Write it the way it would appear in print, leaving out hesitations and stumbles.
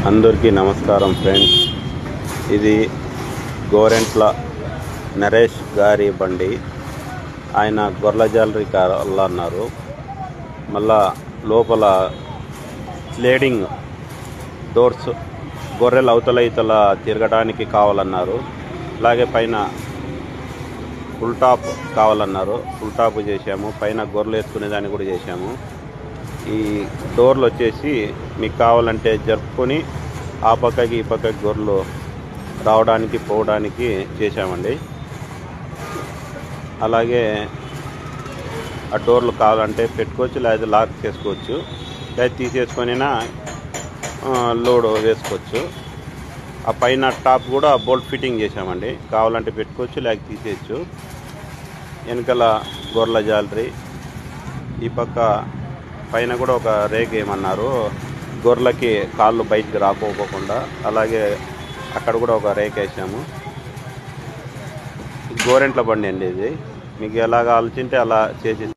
అందరికీ నమస్కారం ఫ్రెండ్స్. ఇది గోరెంట్ల నరేష్ గారి బండి. ఆయన గొర్రెల జాలరీ కావాలన్నారు. మళ్ళా లోపల స్లైడింగ్ డోర్స్ గొర్రెలు అవతల ఇతల తిరగడానికి కావాలన్నారు. అలాగే పైన ఫుల్ టాప్ కావాలన్నారు. ఫుల్ టాప్ చేసాము. పైన గొర్రెలు వేసుకునే దాన్ని కూడా చేసాము. ఈ డోర్లు వచ్చేసి మీకు కావాలంటే జరుపుకొని ఆ పక్కకి ఈ పక్కకి గొర్రెలు రావడానికి పోవడానికి చేసామండి. అలాగే ఆ డోర్లు కావాలంటే పెట్టుకోవచ్చు, లేదా లాక్ చేసుకోవచ్చు, లేదా తీసేసుకొనినా లోడ్ వేసుకోవచ్చు. ఆ పైన టాప్ కూడా బోల్ట్ ఫిట్టింగ్ చేసామండి. కావాలంటే పెట్టుకోవచ్చు, లేక తీసేయచ్చు. వెనకాల గొర్రెల జాలరీ, ఈ పక్క పైన కూడా ఒక రేక్ ఏమన్నారు, గొర్రెలకి కాళ్ళు బయటికి రాకపోకుండా. అలాగే అక్కడ కూడా ఒక రేక్ వేసాము. గోరెంట్ల బండి అండి ఇది. మీకు ఎలా కావాల్సింటే అలా చేసి